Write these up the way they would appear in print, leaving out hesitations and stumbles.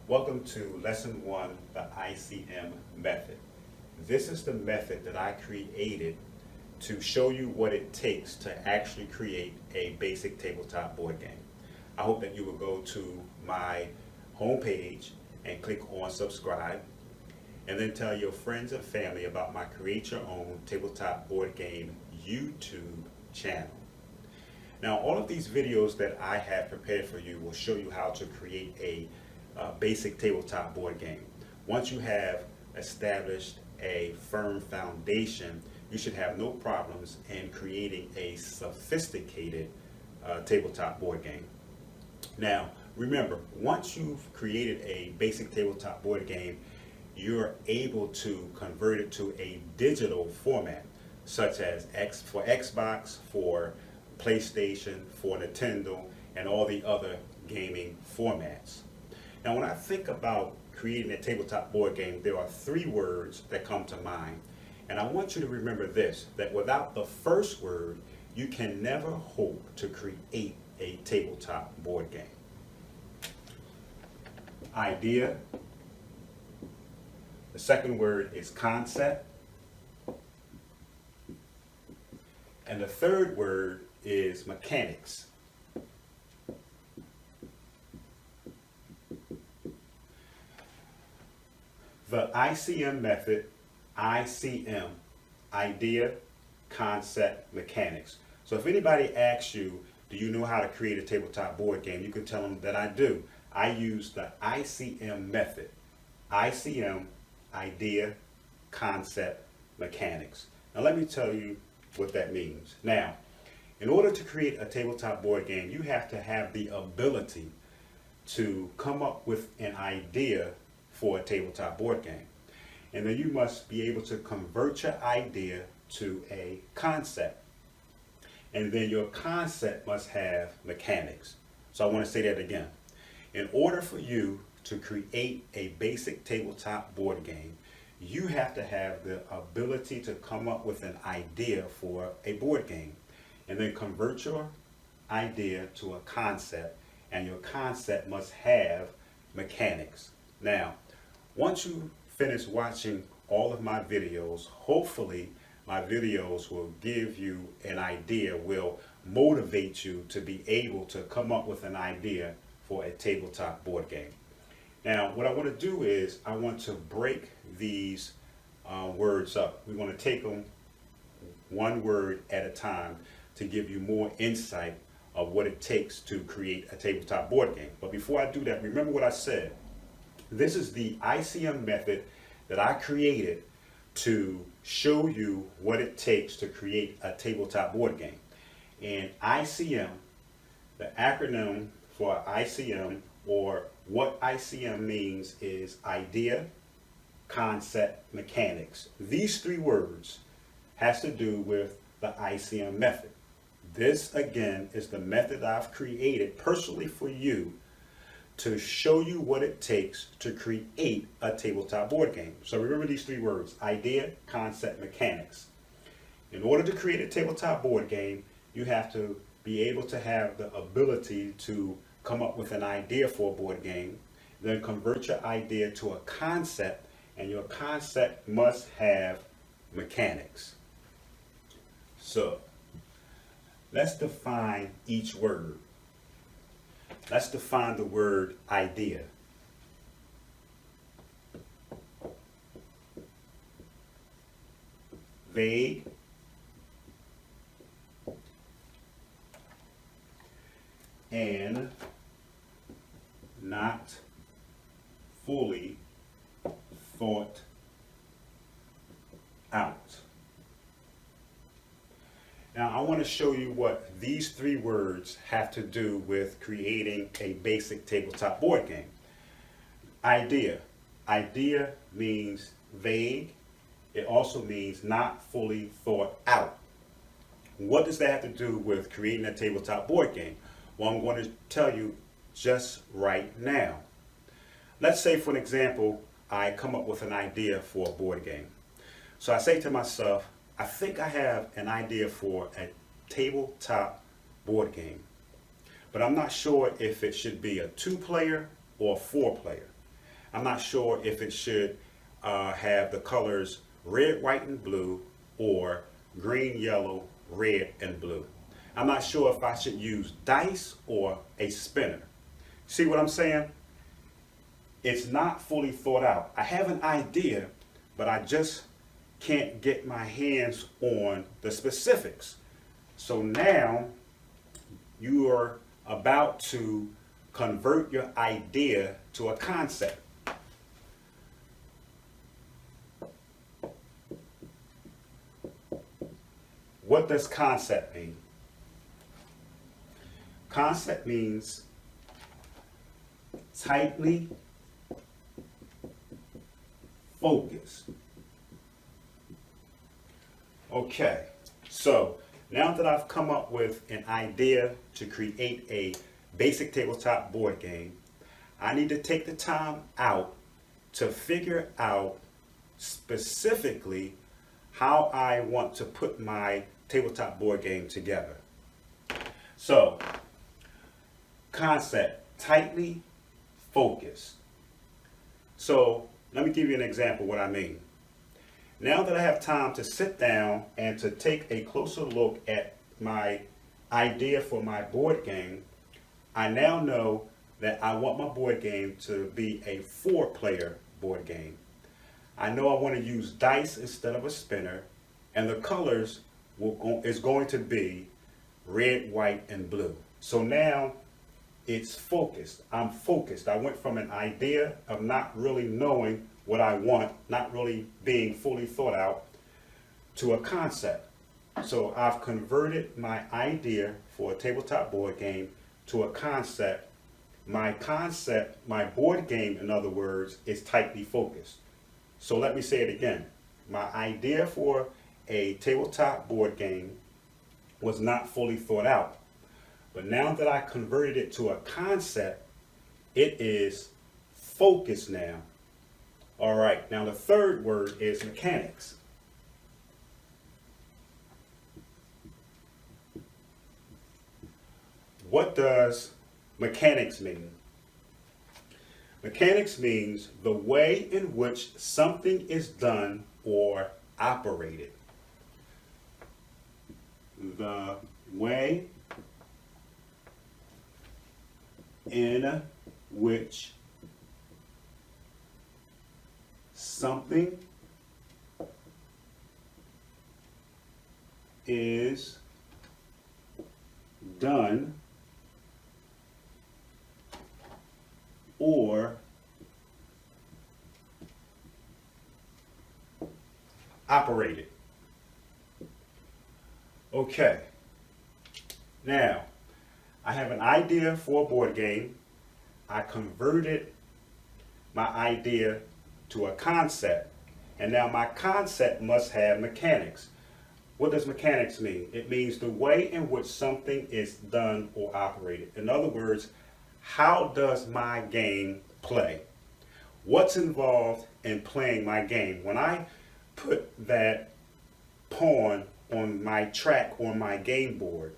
Welcome to Lesson 1, the ICM Method. This is the method that I created to show you what it takes to actually create a basic tabletop board game. I hope that you will go to my homepage and click on subscribe, and then tell your friends and family about my Create Your Own Tabletop Board Game YouTube channel. Now, all of these videos that I have prepared for you will show you how to create a basic tabletop board game. Once you have established a firm foundation, you should have no problems in creating a sophisticated tabletop board game. Now, remember, once you've created a basic tabletop board game, you're able to convert it to a digital format, such as for Xbox, for PlayStation, for Nintendo, and all the other gaming formats. Now, when I think about creating a tabletop board game, there are three words that come to mind. And I want you to remember this, that without the first word, you can never hope to create a tabletop board game. Idea. The second word is concept. And the third word is mechanics. The ICM method, ICM, idea, concept, mechanics. So if anybody asks you, do you know how to create a tabletop board game, you can tell them that I do. I use the ICM method. ICM, idea, concept, mechanics. Now let me tell you what that means. Now, in order to create a tabletop board game, you have to have the ability to come up with an idea for a tabletop board game. And then you must be able to convert your idea to a concept. And then your concept must have mechanics. So I want to say that again. In order for you to create a basic tabletop board game, you have to have the ability to come up with an idea for a board game. And then convert your idea to a concept. And your concept must have mechanics. Now, once you finish watching all of my videos, hopefully my videos will give you an idea, will motivate you to be able to come up with an idea for a tabletop board game. Now, what I want to do is I want to break these words up. We want to take them one word at a time to give you more insight of what it takes to create a tabletop board game. But before I do that, remember what I said. This is the ICM method that I created to show you what it takes to create a tabletop board game. And ICM, the acronym for ICM, or what ICM means, is idea, concept, mechanics. These three words has to do with the ICM method. This, again, is the method I've created personally for you to show you what it takes to create a tabletop board game. So remember these three words: idea, concept, mechanics. In order to create a tabletop board game, you have to be able to have the ability to come up with an idea for a board game, then convert your idea to a concept, and your concept must have mechanics. So let's define each word. Let's define the word idea. Vague, and not fully thought out. Now, I want to show you what these three words have to do with creating a basic tabletop board game. Idea. Idea means vague. It also means not fully thought out. What does that have to do with creating a tabletop board game? Well, I'm going to tell you just right now. Let's say, for an example, I come up with an idea for a board game. So I say to myself, I think I have an idea for a tabletop board game, but I'm not sure if it should be a 2-player or a 4-player. I'm not sure if it should have the colors red, white, and blue, or green, yellow, red, and blue. I'm not sure if I should use dice or a spinner. See what I'm saying? It's not fully thought out. I have an idea, but I just can't get my hands on the specifics. So now you are about to convert your idea to a concept. What does concept mean? Concept means tightly focused. Okay, so now that I've come up with an idea to create a basic tabletop board game, I need to take the time out to figure out specifically how I want to put my tabletop board game together. So, concept, tightly focused. So, let me give you an example of what I mean. Now that I have time to sit down and to take a closer look at my idea for my board game, I now know that I want my board game to be a 4-player board game. I know I want to use dice instead of a spinner, and the colors is going to be red, white, and blue. So now it's focused. I'm focused. I went from an idea of not really knowing what I want, not really being fully thought out, to a concept. So I've converted my idea for a tabletop board game to a concept. My concept, my board game, in other words, is tightly focused. So let me say it again. My idea for a tabletop board game was not fully thought out. But now that I converted it to a concept, it is focused now. All right, now the third word is mechanics. What does mechanics mean? Mechanics means the way in which something is done or operated. The way in which something is done or operated. Okay. Now, I have an idea for a board game. I converted my idea to a concept. And now my concept must have mechanics. What does mechanics mean? It means the way in which something is done or operated. In other words, how does my game play? What's involved in playing my game? When I put that pawn on my track on my game board,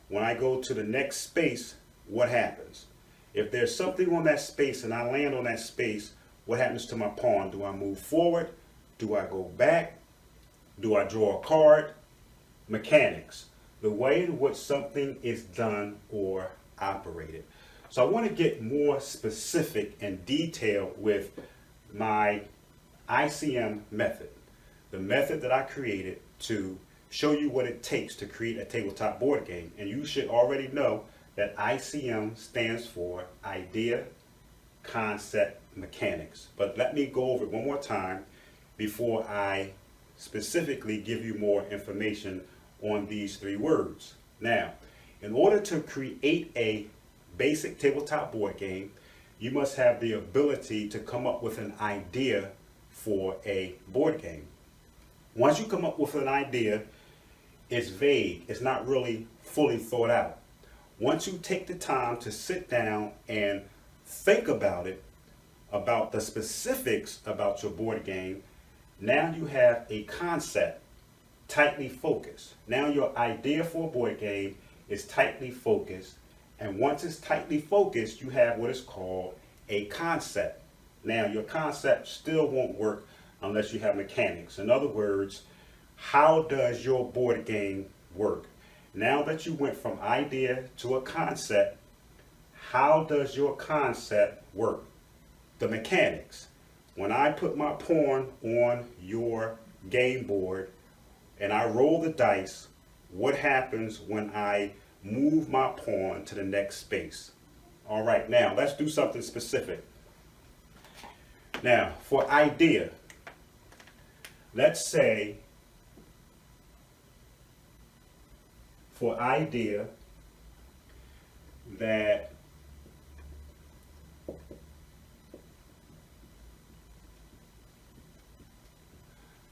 when I go to the next space, what happens? If there's something on that space and I land on that space, what happens to my pawn? Do I move forward? Do I go back? Do I draw a card? Mechanics, the way in which something is done or operated. So I want to get more specific and detailed with my ICM method, the method that I created to show you what it takes to create a tabletop board game. And you should already know that ICM stands for Idea, Concept, Mechanics. But let me go over it one more time before I specifically give you more information on these 3 words. Now, in order to create a basic tabletop board game, you must have the ability to come up with an idea for a board game. Once you come up with an idea, it's vague. It's not really fully thought out. Once you take the time to sit down and think about it, about the specifics about your board game, now you have a concept tightly focused. Now your idea for a board game is tightly focused, and once it's tightly focused, you have what is called a concept. Now, your concept still won't work unless you have mechanics. In other words, how does your board game work? Now that you went from idea to a concept, how does your concept work? The mechanics. When I put my pawn on your game board and I roll the dice, what happens when I move my pawn to the next space? All right, now let's do something specific. Now, for idea, let's say for idea that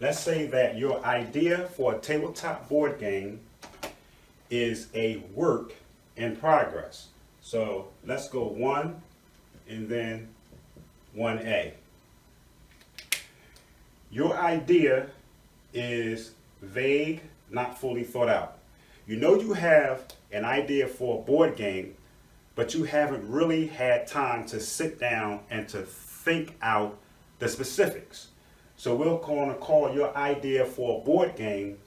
let's say that your idea for a tabletop board game is a work in progress. So let's go 1 and then 1A. Your idea is vague, not fully thought out. You know you have an idea for a board game, but you haven't really had time to sit down and to think out the specifics. So we're going to call your idea for a board game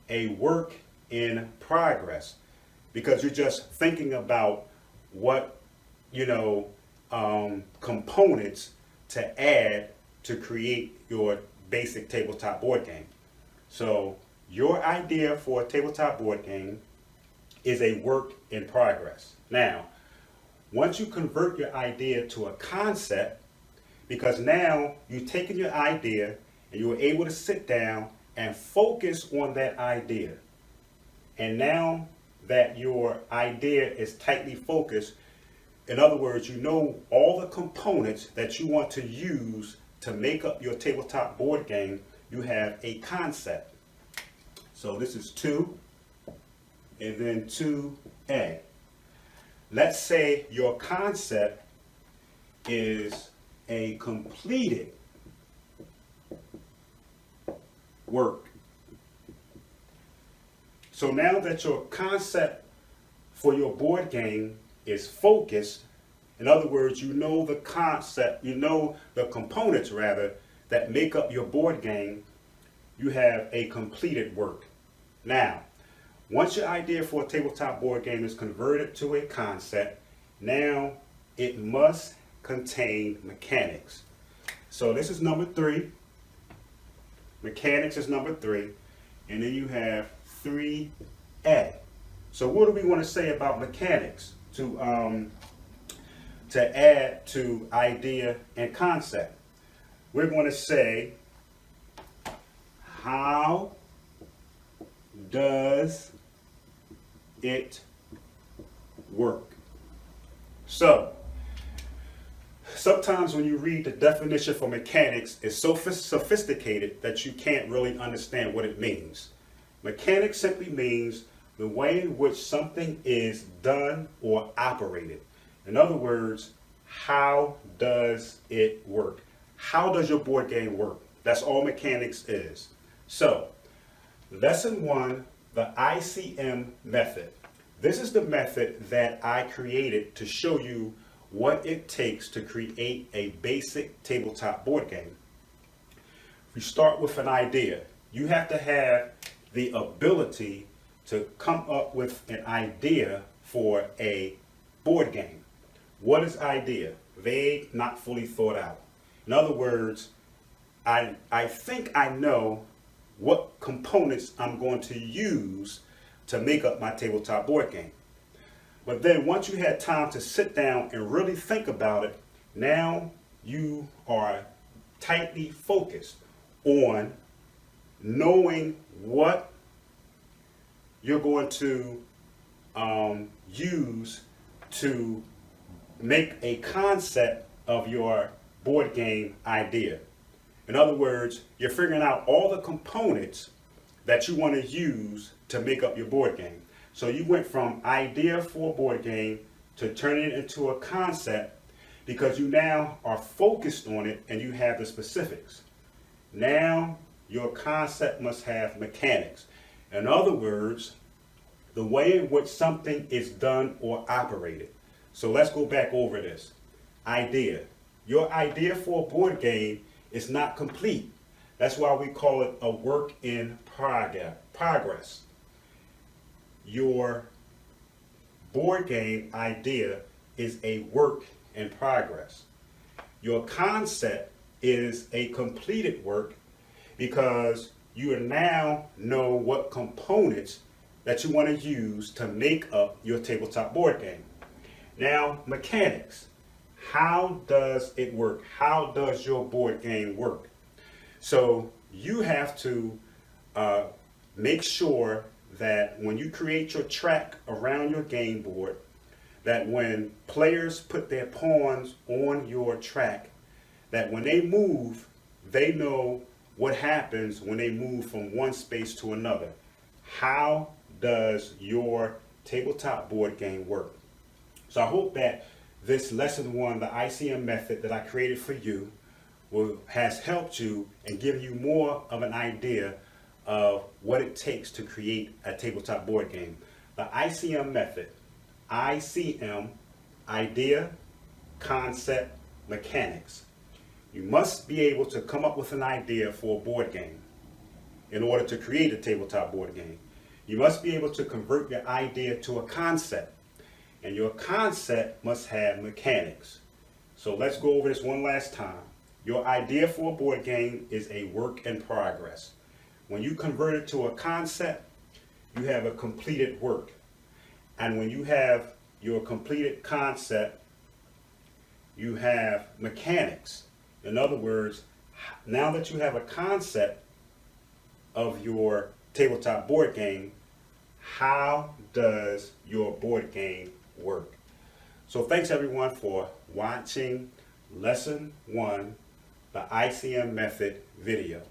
a work in progress, because you're just thinking about what, components to add to create your basic tabletop board game. So your idea for a tabletop board game is a work in progress. Now, once you convert your idea to a concept, because now you've taken your idea and you were able to sit down and focus on that idea. And now that your idea is tightly focused, in other words, you know all the components that you want to use to make up your tabletop board game, you have a concept. So this is 2 and then 2A. Let's say your concept is a completed work. So now that your concept for your board game is focused, in other words, you know the concept, you know the components rather, that make up your board game, you have a completed work. Now, once your idea for a tabletop board game is converted to a concept, now it must contain mechanics. So this is number 3. Mechanics is number 3. And then you have 3A. So what do we want to say about mechanics to add to idea and concept? We're going to say, how does it work? So sometimes when you read the definition for mechanics, it's so sophisticated that you can't really understand what it means. Mechanics simply means the way in which something is done or operated. In other words, how does it work? How does your board game work? That's all mechanics is. So, lesson 1, the ICM method. This is the method that I created to show you what it takes to create a basic tabletop board game. We start with an idea. You have to have the ability to come up with an idea for a board game. What is idea? Vague, not fully thought out. In other words, I think I know what components I'm going to use to make up my tabletop board game. But then once you had time to sit down and really think about it, now you are tightly focused on knowing what you're going to use to make a concept of your board game idea. In other words, you're figuring out all the components that you want to use to make up your board game. So you went from idea for a board game to turning it into a concept because you now are focused on it and you have the specifics. Now your concept must have mechanics. In other words, the way in which something is done or operated. So let's go back over this. Idea. your idea for a board game is not complete. That's why we call it a work in progress. Your board game idea is a work in progress. Your concept is a completed work because you now know what components that you want to use to make up your tabletop board game. Now, mechanics. How does it work? How does your board game work? So you have to make sure that when you create your track around your game board, that when players put their pawns on your track, that when they move, they know what happens when they move from one space to another. How does your tabletop board game work? So I hope that this lesson one, the ICM method that I created for you, has helped you and given you more of an idea of what it takes to create a tabletop board game. The ICM method, ICM, idea, concept, mechanics. You must be able to come up with an idea for a board game in order to create a tabletop board game. You must be able to convert your idea to a concept, and your concept must have mechanics. So let's go over this one last time. Your idea for a board game is a work in progress. When you convert it to a concept, you have a completed work. And when you have your completed concept, you have mechanics. In other words, now that you have a concept of your tabletop board game, how does your board game work? So thanks everyone for watching lesson one, the ICM method video.